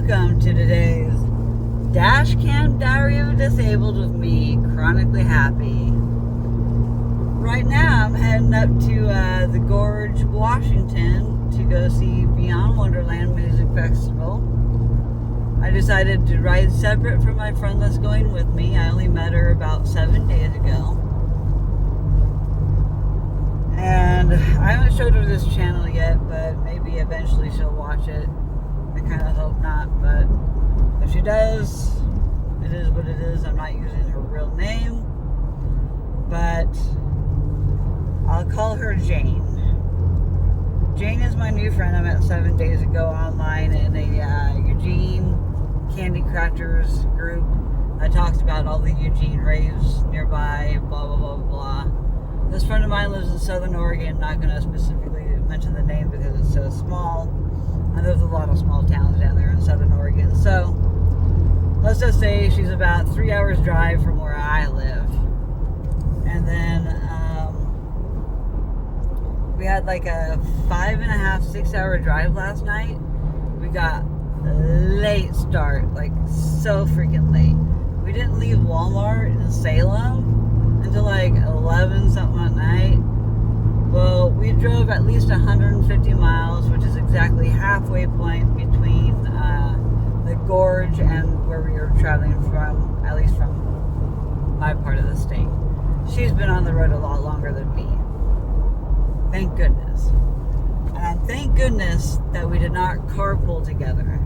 welcome to today's Dashcam Diary of a Disabled with me, Chronically Happy. Right now I'm heading up to the Gorge, Washington to go see Beyond Wonderland Music Festival. I decided to ride separate from my friend that's going with me. I only met her about 7 days ago. And I haven't showed her this channel yet, but maybe eventually she'll watch it. I kind of hope not, but if she does, it is what it is. I'm not using her real name, but I'll call her Jane. Jane is my new friend I met 7 days ago online in a Eugene Candy Crafters group. I talked about all the Eugene raves nearby, blah, blah, blah, blah. This friend of mine lives in Southern Oregon. Not going to specifically mention the name because it's so small. And there's a lot of small towns down there in Southern Oregon. So let's just say she's about 3 hours drive from where I live. And then we had like a 5.5, 6 hour drive last night. We got a late start, like so freaking late. We didn't leave Walmart in Salem until like 11 something at night. Well, we drove at least 150 miles, which is exactly halfway point between the Gorge and where we were traveling from, at least from my part of the state. She's been on the road a lot longer than me. Thank goodness. And thank goodness that we did not carpool together,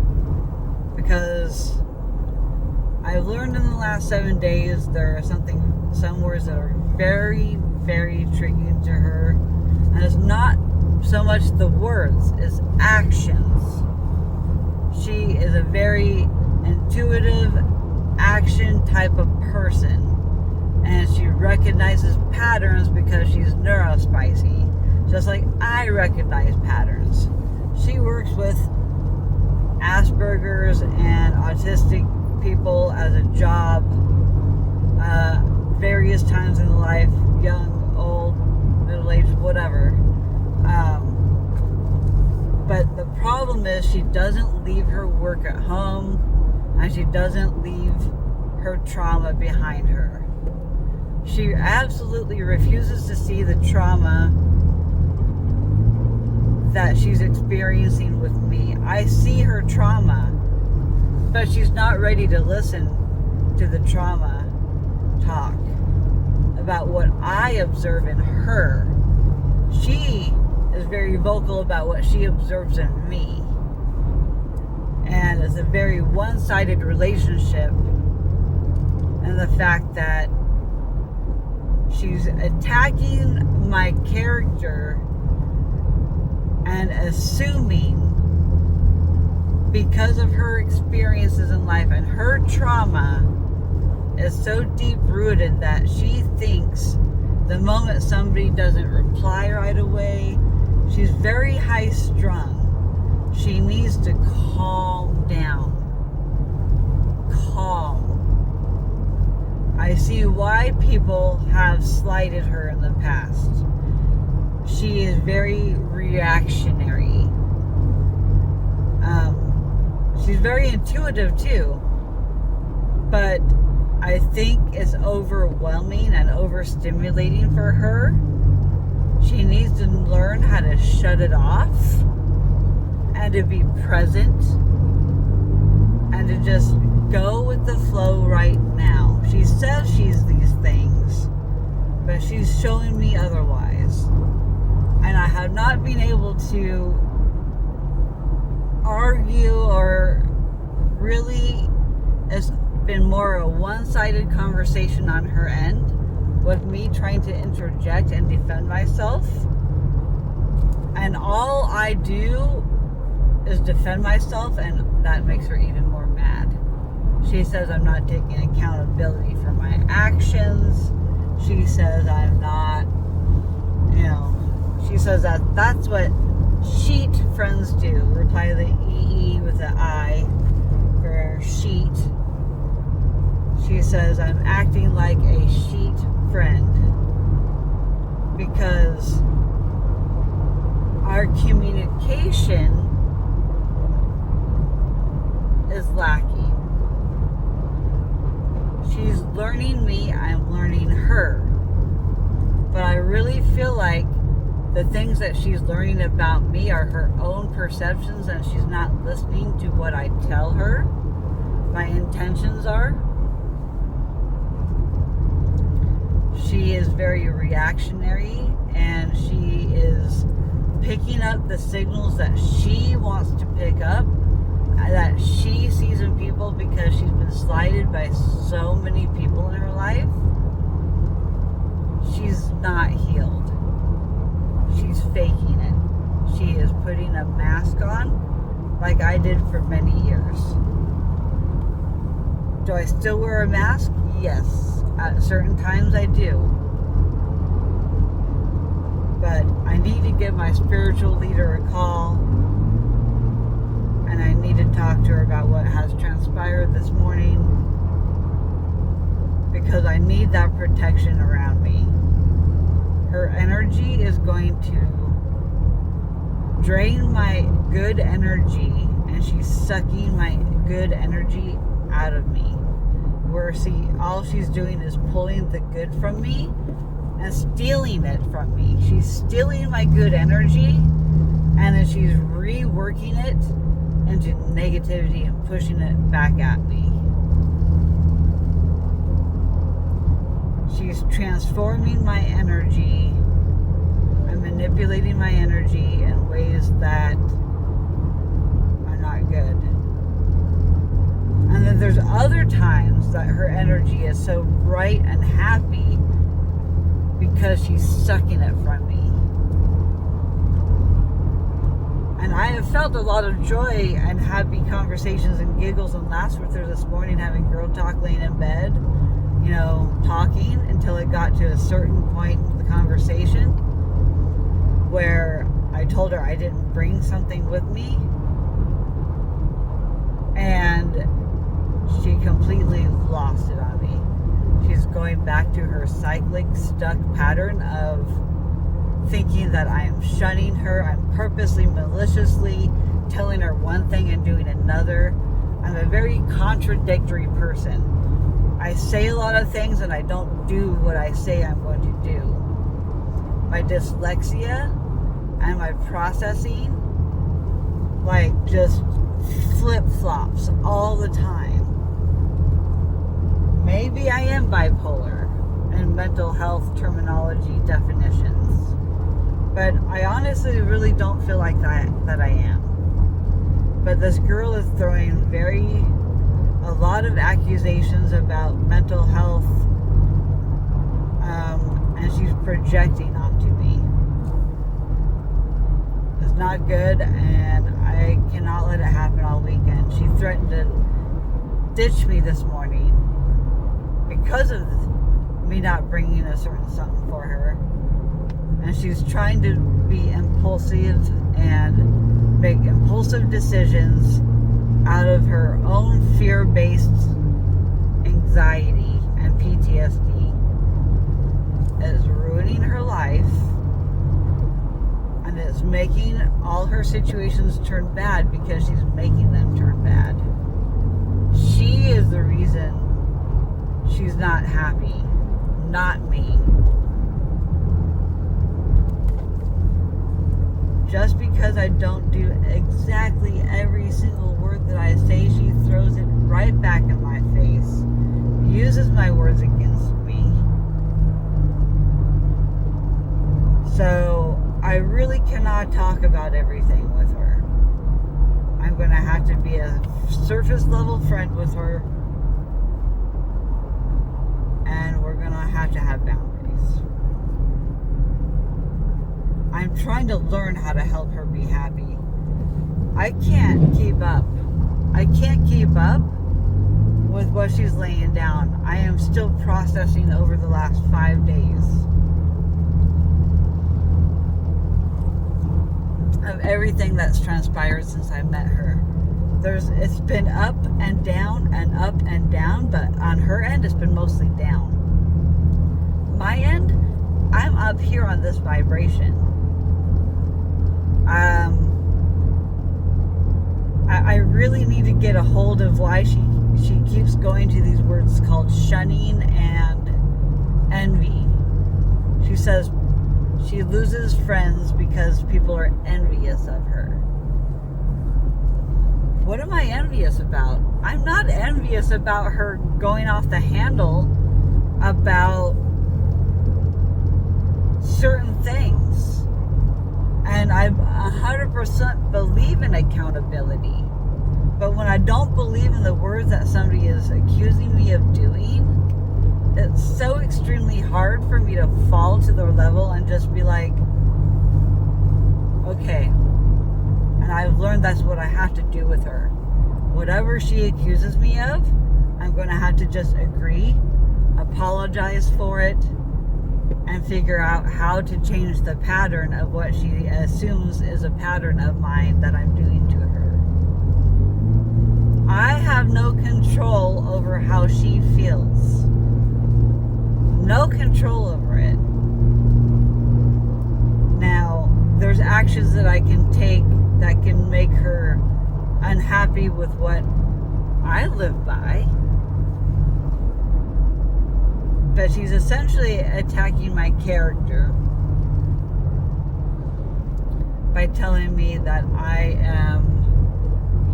because I've learned in the last 7 days there are some words that are very, very triggering to her. And it's not so much the words, it's actions. She is a very intuitive action type of person. And she recognizes patterns because she's neurospicy. Just like I recognize patterns. She works with Asperger's and autistic people as a job, various times in life, young, old, middle-aged, whatever. But the problem is she doesn't leave her work at home, and she doesn't leave her trauma behind her. She absolutely refuses to see the trauma that she's experiencing with me. I see her trauma, but she's not ready to listen to the trauma talk about what I observe in her. She is very vocal about what she observes in me. And it's a very one-sided relationship, and the fact that she's attacking my character and assuming because of her experiences in life and her trauma is so deep-rooted that she thinks the moment somebody doesn't reply right away, she's very high-strung. She needs to calm down. Calm. I see why people have slighted her in the past. She is very reactionary. She's very intuitive too, but I think it's overwhelming and overstimulating for her. She needs to learn how to shut it off and to be present and to just go with the flow right now. She says she's these things, but she's showing me otherwise. And I have not been able to argue, or really, it's been more a one-sided conversation on her end, with me trying to interject and defend myself. And all I do is defend myself, and that makes her even more mad. She says I'm not taking accountability for my actions. She says I'm not, she says that's what sheet friends do. Reply the EE with the I for sheet. She says I'm acting like a sheet friend because our communication lacking. She's learning me, I'm learning her. But I really feel like the things that she's learning about me are her own perceptions, and she's not listening to what I tell her my intentions are. She is very reactionary, and she is picking up the signals that she wants to pick up, that she sees in people, because she's been slighted by so many people in her life. She's not healed. She's faking it. She is putting a mask on like I did for many years. Do I still wear a mask? Yes. At certain times I do. But I need to give my spiritual leader a call, and I need to talk to her about what has transpired this morning, because I need that protection around me. Her energy is going to drain my good energy, and she's sucking my good energy out of me. Where all she's doing is pulling the good from me and stealing it from me. She's stealing my good energy, and then she's reworking it into negativity and pushing it back at me. She's transforming my energy and manipulating my energy in ways that are not good. And then there's other times that her energy is so bright and happy because she's sucking it from me. And I have felt a lot of joy and happy conversations and giggles and laughs with her this morning, having girl talk laying in bed, talking, until it got to a certain point in the conversation where I told her I didn't bring something with me, and she completely lost it on me. She's going back to her cyclic stuck pattern of thinking that I'm shunning her. I'm purposely, maliciously telling her one thing and doing another. I'm a very contradictory person. I say a lot of things and I don't do what I say I'm going to do. My dyslexia and my processing just flip-flops all the time. Maybe I am bipolar in mental health terminology definitions, but I honestly really don't feel like that I am. But this girl is throwing a lot of accusations about mental health, and she's projecting onto me. It's not good, and I cannot let it happen all weekend. She threatened to ditch me this morning because of me not bringing a certain something for her. And she's trying to be impulsive and make impulsive decisions out of her own fear-based anxiety and PTSD. It is ruining her life, and it's making all her situations turn bad because she's making them turn bad. She is the reason she's not happy, not me. Just because I don't do exactly every single word that I say, she throws it right back in my face, uses my words against me. So I really cannot talk about everything with her. I'm going to have to be a surface level friend with her, and we're going to have boundaries. I'm trying to learn how to help her be happy. I can't keep up. I can't keep up with what she's laying down. I am still processing over the last 5 days of everything that's transpired since I met her. It's been up and down, but on her end, it's been mostly down. My end, I'm up here on this vibration. I I really need to get a hold of why she keeps going to these words called shunning and envy. She says she loses friends because people are envious of her. What am I envious about? I'm not envious about her going off the handle about certain things. And I 100% believe in accountability. But when I don't believe in the words that somebody is accusing me of doing, it's so extremely hard for me to fall to their level and just be like, okay. And I've learned that's what I have to do with her. Whatever she accuses me of, I'm going to have to just agree, apologize for it, and figure out how to change the pattern of what she assumes is a pattern of mine that I'm doing to her. I have no control over how she feels. No control over it. Now, there's actions that I can take that can make her unhappy with what I live by. But she's essentially attacking my character by telling me that I am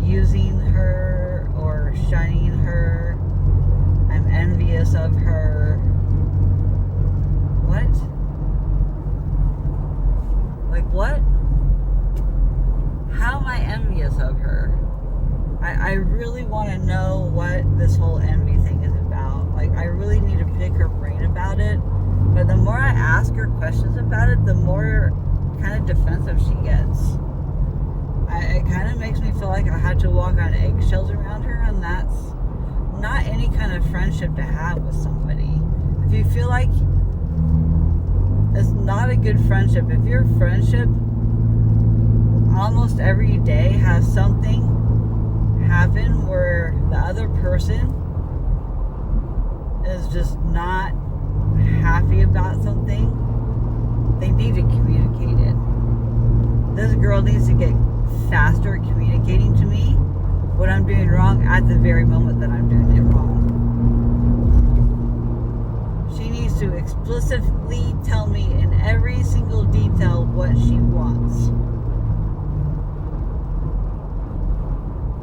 using her or shunning her. I'm envious of her. What? Like what? How am I envious of her? I really want to know what this whole envy thing is about. Like, I really need to pick her brain about it. But the more I ask her questions about it, the more kind of defensive she gets. It kind of makes me feel like I had to walk on eggshells around her, and that's not any kind of friendship to have with somebody. If you feel like it's not a good friendship, if your friendship almost every day has something happen where the other person is just not happy about something, they need to communicate it. This girl needs to get faster at communicating to me what I'm doing wrong at the very moment that I'm doing it wrong. She needs to explicitly tell me in every single detail what she wants.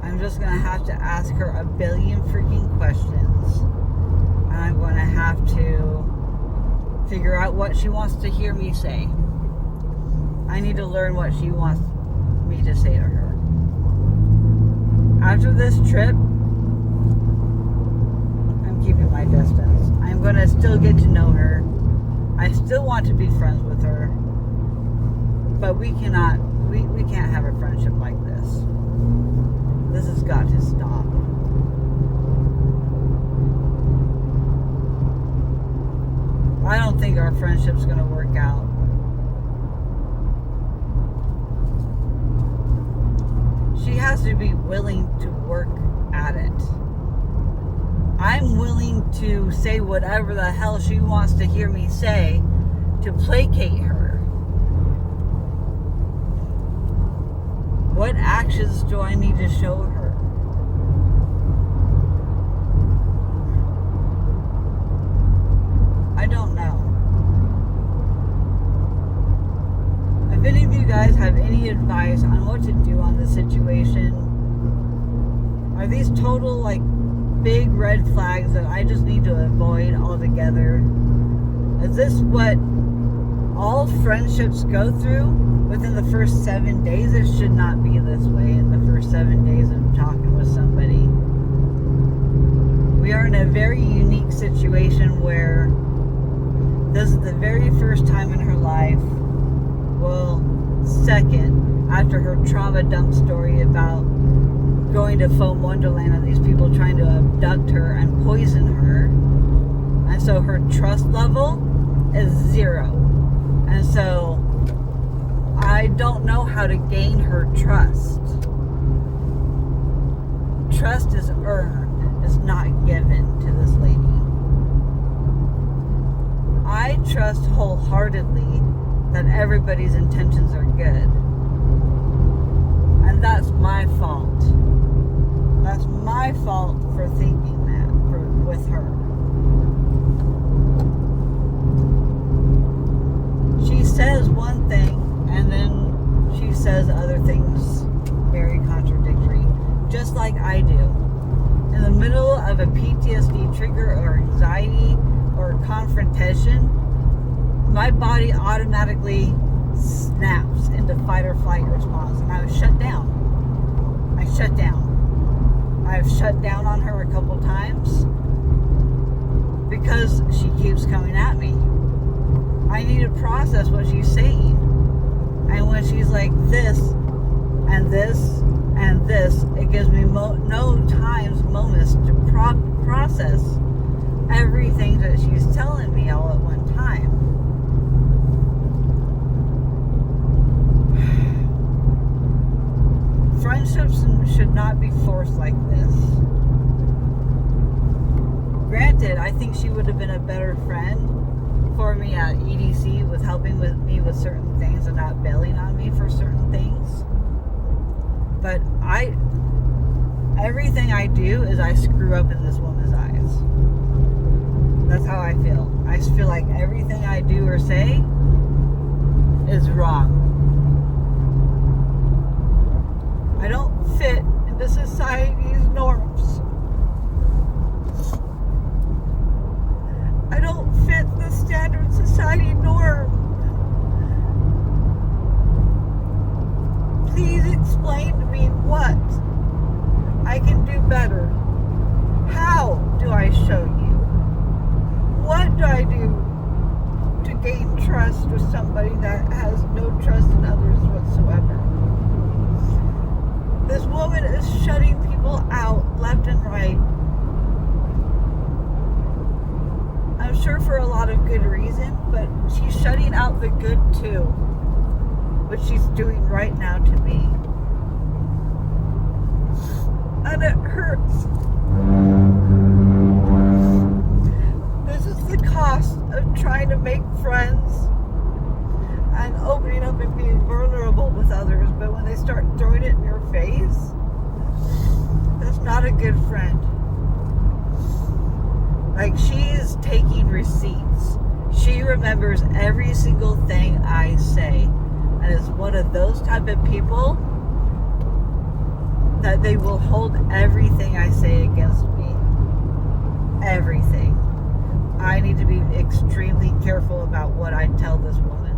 I'm just going to have to ask her a billion freaking questions. And I'm going to have to figure out what she wants to hear me say. I need to learn what she wants me to say to her. After this trip, I'm keeping my distance. I'm going to still get to know her. I still want to be friends with her. But we can't have a friendship like this. This has got to stop. I don't think our friendship's going to work out. She has to be willing to work at it. I'm willing to say whatever the hell she wants to hear me say to placate her. What actions do I need to show her? I don't know. If any of you guys have any advice on what to do on this situation, are these total like big red flags that I just need to avoid altogether? Is this what all friendships go through within the first 7 days? It should not be this way in the first 7 days of talking with somebody. We are in a very unique situation where this is the very first time in her life, well, second, after her trauma dump story about going to Foam Wonderland and these people trying to abduct her and poison her. And so her trust level is 0. And so I don't know how to gain her trust. Trust is earned, it's not given to this lady. I trust wholeheartedly that everybody's intentions are good. And that's my fault. just like I do. In the middle of a PTSD trigger or anxiety or confrontation, my body automatically snaps into fight or flight response, and I was shut down. I've shut down on her a couple times because she keeps coming at me. I need to process what she's saying. And when she's like this and this and this, it gives me moments to process everything that she's telling me all at one time. Friendships should not be forced like this. Granted, I think she would have been a better friend for me at EDC with helping me with certain things and not bailing on me for certain things. But everything I do is I screw up in this woman's eyes. That's how I feel. I feel like everything I do or say is wrong. I don't fit into society's norms. I don't fit the standard society norm. Please explain to me what I can do better. How do I show you? What do I do to gain trust with somebody that has no trust in others whatsoever? This woman is shutting people out left and right. I'm sure for a lot of good reason, but she's shutting out the good too. What she's doing right now to me. And it hurts. This is the cost of trying to make friends and opening up and being vulnerable with others, but when they start throwing it in your face, that's not a good friend. Like, she is taking receipts. She remembers every single thing I say, and is one of those type of people that they will hold everything I say against me. Everything. I need to be extremely careful about what I tell this woman.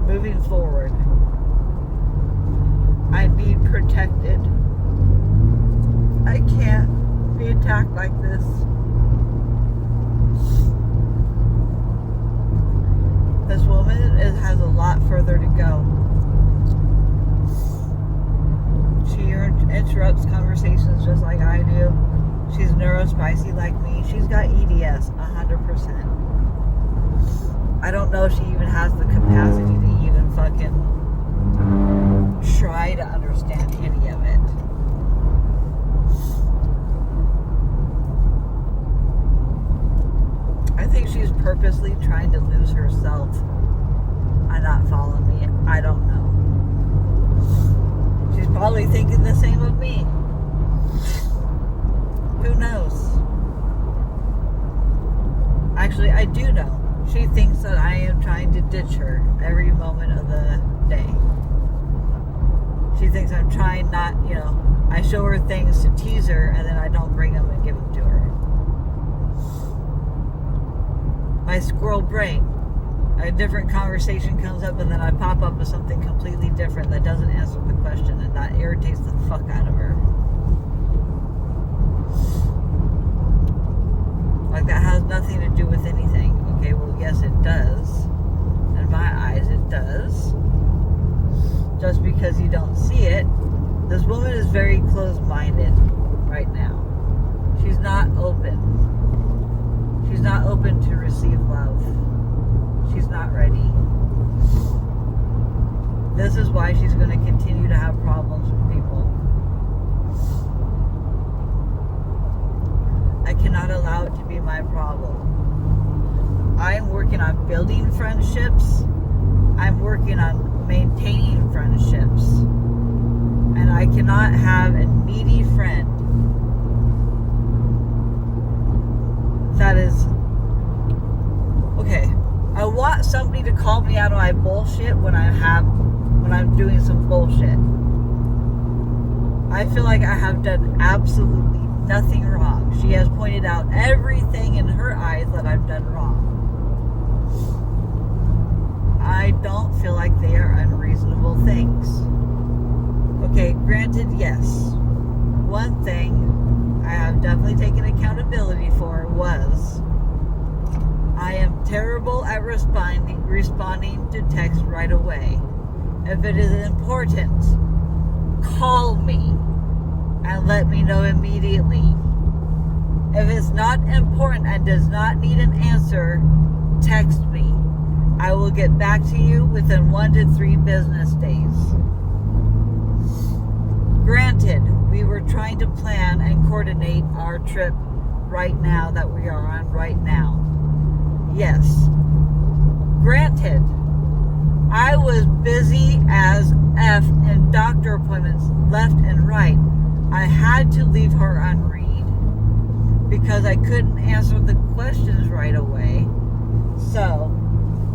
Moving forward, I need protected. I can't be attacked like this. This woman has a lot further to go. She interrupts conversations just like I do. She's neurospicy like me. She's got EDS 100%. I don't know if she even has the capacity to even fucking try to understand any of it. I think she's purposely trying to lose herself and not follow me. I don't know. She's probably thinking the same of me. Who knows? Actually, I do know. She thinks that I am trying to ditch her every moment of the day. She thinks I'm trying not, I show her things to tease her and then I don't bring them and give them to her. My squirrel brain. A different conversation comes up and then I pop up with something completely different that doesn't answer the question, and that irritates the fuck out of her. Like, that has nothing to do with anything. Okay, well, yes, it does. In my eyes, it does. Just because you don't see it. This woman is very closed-minded right now. She's not open. She's not open to receive love. She's not ready. This is why she's going to continue to have problems with people. I cannot allow it to be my problem. I'm working on building friendships. I'm working on maintaining friendships. And I cannot have a needy friend that is... Okay, I want somebody to call me out on my bullshit when I'm doing some bullshit. I feel like I have done absolutely nothing wrong. She has pointed out everything in her eyes that I've done wrong. I don't feel like they are unreasonable things. Okay, granted, yes. One thing I have definitely taken accountability for was I am terrible at responding to text right away. If it is important, call me and let me know immediately. If it's not important and does not need an answer, text me. I will get back to you within 1 to 3 business days. Granted, we were trying to plan and coordinate our trip right now that we are on right now. Yes. Granted, I was busy as F in doctor appointments left and right. I had to leave her unread because I couldn't answer the questions right away. So,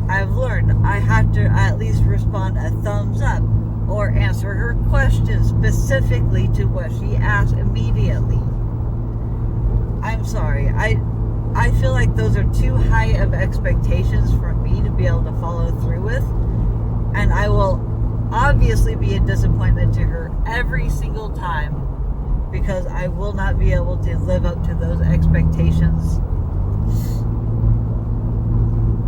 I've learned I have to at least respond a thumbs up or answer her questions specifically to what she asked immediately. I'm sorry. I feel like those are too high of expectations for me to be able to follow through with. And I will obviously be a disappointment to her every single time because I will not be able to live up to those expectations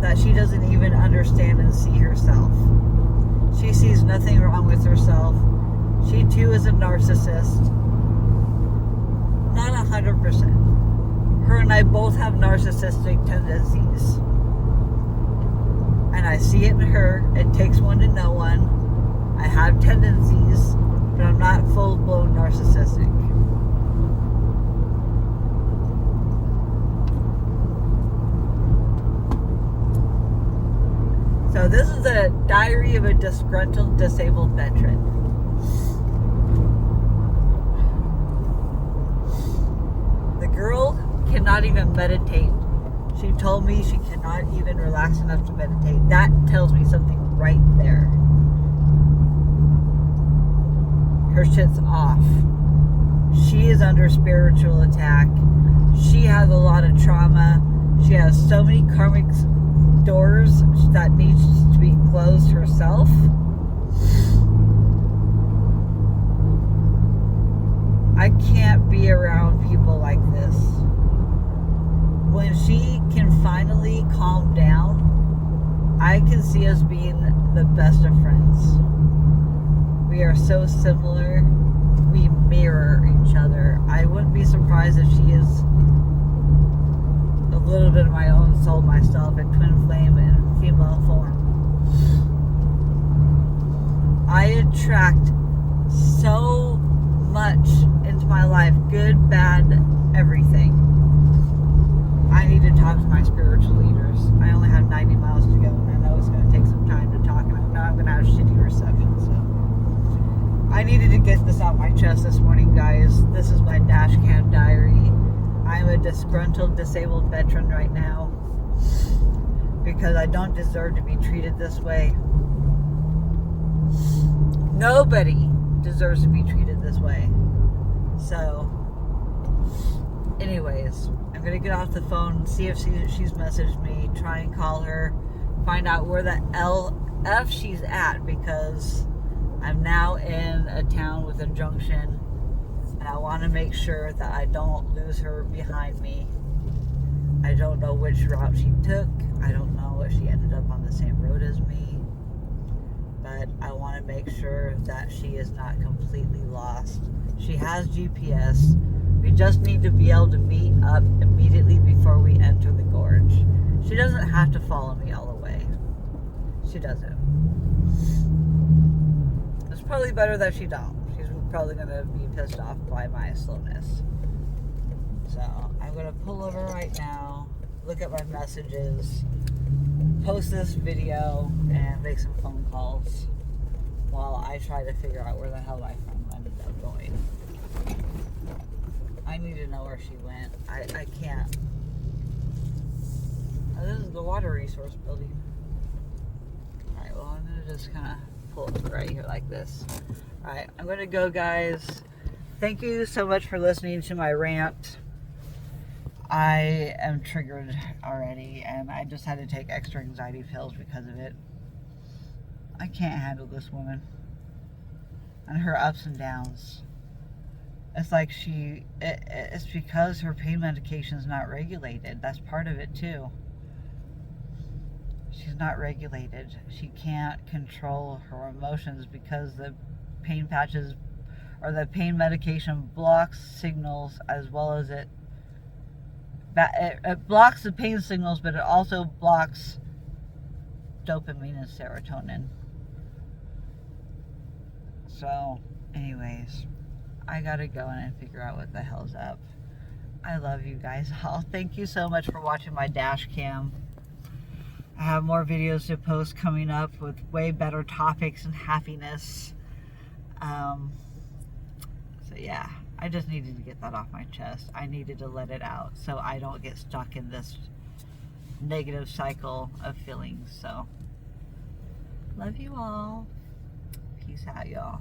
that she doesn't even understand and see herself. She sees nothing wrong with herself. She too is a narcissist. Not 100%. Her and I both have narcissistic tendencies. And I see it in her. It takes one to know one. I have tendencies, but I'm not full-blown narcissistic. So this is a diary of a disgruntled disabled veteran. The girl cannot even meditate. She told me she cannot even relax enough to meditate. That tells me something right there. Her shit's off. She is under spiritual attack. She has a lot of trauma. She has so many karmic doors that needs to be closed herself. I can't be around people like this. When she can finally calm down, I can see us being the best of friends. We are so similar. We mirror each other. I wouldn't be surprised if she is a little bit of my own soul myself in twin flame and female form. I attract so much into my life, good, bad, everything. I need to talk to my spiritual leaders. I only have 90 miles to go, and I know it's going to take some time to talk, and I know I'm going to have shitty reception, so I needed to get this out my chest this morning, guys. This is my Dashcam diary. I'm a disgruntled, disabled veteran right now because I don't deserve to be treated this way. Nobody deserves to be treated this way. So, anyways, I'm going to get off the phone, see if she's messaged me, try and call her, find out where the LF she's at, because I'm now in a town with a junction. And I want to make sure that I don't lose her behind me. I don't know which route she took. I don't know if she ended up on the same road as me. But I want to make sure that she is not completely lost. She has GPS. We just need to be able to meet up immediately before we enter the gorge. She doesn't have to follow me all the way. She doesn't. It's probably better that she don't. Probably going to be pissed off by my slowness. So I'm going to pull over right now, look at my messages, post this video, and make some phone calls while I try to figure out where the hell my friend ended up going. I need to know where she went. I can't. Oh, this is the water resource building. Alright, well, I'm going to just kind of pull it right here like this. Alright, I'm going to go, guys. Thank you so much for listening to my rant. I am triggered already, and I just had to take extra anxiety pills because of it. I can't handle this woman and her ups and downs. It's like it's because her pain medication is not regulated. That's part of it too. She's not regulated. She can't control her emotions because the pain patches or the pain medication blocks signals, as well as it blocks the pain signals, but it also blocks dopamine and serotonin. So, anyways, I gotta go in and figure out what the hell's up. I love you guys all. Thank you so much for watching my dash cam. I have more videos to post coming up with way better topics and happiness. So yeah, I just needed to get that off my chest. I needed to let it out so I don't get stuck in this negative cycle of feelings. So, love you all. Peace out, y'all.